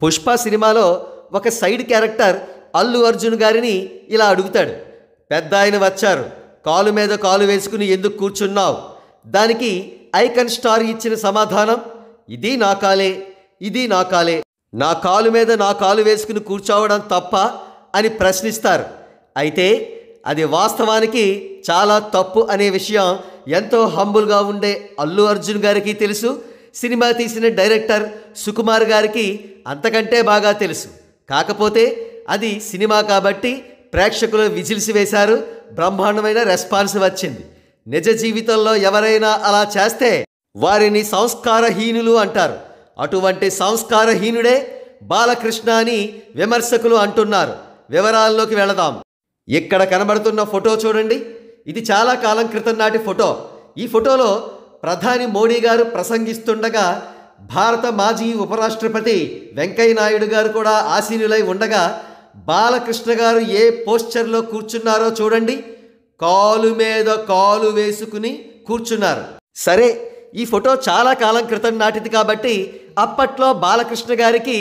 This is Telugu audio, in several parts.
పుష్ప సినిమాలో ఒక సైడ్ క్యారెక్టర్ అల్లు అర్జున్ గారిని ఇలా అడుగుతాడు. పెద్ద ఆయన వచ్చారు, కాలు మీద కాలు వేసుకుని ఎందుకు కూర్చున్నావు? దానికి ఐకాన్ స్టార్ ఇచ్చిన సమాధానం, ఇది నా కాలే, ఇది నా కాలే, నా కాలు మీద నా కాలు వేసుకుని కూర్చోవడం తప్ప అని ప్రశ్నిస్తారు. అయితే అది వాస్తవానికి చాలా తప్పు అనే విషయం ఎంతో హంబుల్గా ఉండే అల్లు అర్జున్ గారికి తెలుసు. సినిమా తీసిన డైరెక్టర్ సుకుమార్ గారికి అంతకంటే బాగా తెలుసు. కాకపోతే అది సినిమా కాబట్టి ప్రేక్షకులు విజిల్స్ వేశారు, బ్రహ్మాండమైన రెస్పాన్స్ వచ్చింది. నిజ జీవితంలో ఎవరైనా అలా చేస్తే వారిని సంస్కారహీనులు అంటారు. అటువంటి సంస్కారహీనుడే బాలకృష్ణ అని విమర్శకులు అంటున్నారు. వివరాల్లోకి వెళదాం. ఇక్కడ కనబడుతున్న ఫోటో చూడండి. ఇది చాలా కాలం క్రితం నాటి ఫోటో. ఈ ఫోటోలో ప్రధాని మోడీ గారు ప్రసంగిస్తుండగా భారత మాజీ ఉపరాష్ట్రపతి వెంకయ్య నాయుడు గారు కూడా ఆసీనులై ఉండగా బాలకృష్ణ గారు ఏ పోస్చర్లో కూర్చున్నారో చూడండి. కాలు మీద కాలు వేసుకుని కూర్చున్నారు. సరే, ఈ ఫోటో చాలా కాలం క్రితం నాటిది కాబట్టి అప్పట్లో బాలకృష్ణ గారికి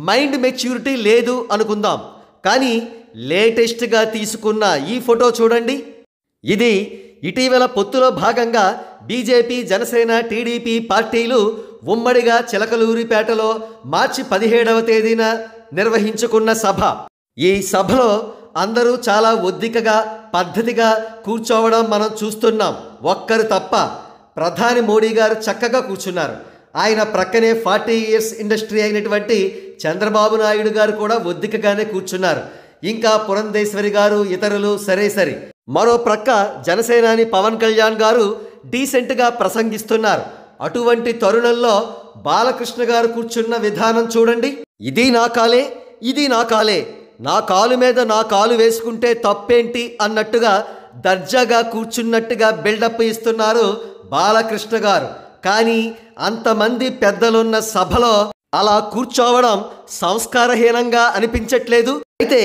మైండ్ మెచ్యూరిటీ లేదు అనుకుందాం. కానీ లేటెస్ట్గా తీసుకున్న ఈ ఫోటో చూడండి. ఇది ఇటీవల పొత్తులో భాగంగా బీజేపీ, జనసేన, టీడీపీ పార్టీలు ఉమ్మడిగా చిలకలూరిపేటలో మార్చి 17వ తేదీన నిర్వహించుకున్న సభ. ఈ సభలో అందరూ చాలా ఒద్దికగా పద్ధతిగా కూర్చోవడం మనం చూస్తున్నాం. ఒక్కరు తప్ప ప్రధాని మోడీ గారు చక్కగా కూర్చున్నారు. ఆయన ప్రక్కనే 40 ఇయర్స్ ఇండస్ట్రీ అయినటువంటి చంద్రబాబు నాయుడు గారు కూడా ఒద్దికగానే కూర్చున్నారు. ఇంకా పురంధేశ్వరి గారు, ఇతరులు సరే. మరో ప్రక్క జనసేనాని పవన్ కళ్యాణ్ గారు డీసెంట్గా ప్రసంగిస్తున్నారు. అటువంటి తరుణంలో బాలకృష్ణ గారు కూర్చున్న విధానం చూడండి. ఇది నా కాలే, ఇది నా కాలే, నా కాలు మీద నా కాలు వేసుకుంటే తప్పేంటి అన్నట్టుగా దర్జాగా కూర్చున్నట్టుగా బిల్డప్ ఇస్తున్నారు బాలకృష్ణ గారు. కానీ అంతమంది పెద్దలున్న సభలో అలా కూర్చోవడం సంస్కారహీనంగా అనిపించట్లేదు. అయితే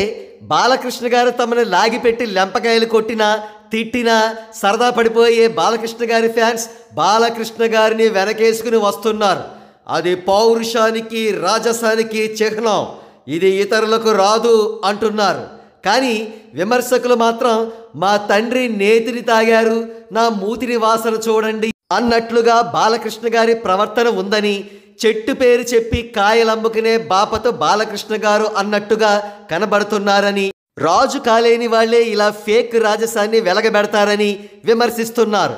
బాలకృష్ణ గారు తమను లాగిపెట్టి లెంపకాయలు కొట్టినా తిట్టినా సరదా పడిపోయే బాలకృష్ణ గారి ఫ్యాన్స్ బాలకృష్ణ గారిని వెనకేసుకుని వస్తున్నారు. అది పౌరుషానికి, రాజసానికి చిహ్నం. ఇది ఇతరులకు రాదు అంటున్నారు. కానీ విమర్శకులు మాత్రం మా తండ్రి నేతిని తాగారు, నా మూతిని వాసన చూడండి అన్నట్లుగా బాలకృష్ణ గారి ప్రవర్తన ఉందని, చెట్టు పేరు చెప్పి కాయలమ్ముకునే బాపతో బాలకృష్ణ గారు అన్నట్టుగా కనబడుతున్నారని, రాజు కాలేని వాళ్లే ఇలా ఫేక్ రాజసాన్ని వెలగబెడతారని విమర్శిస్తున్నారు.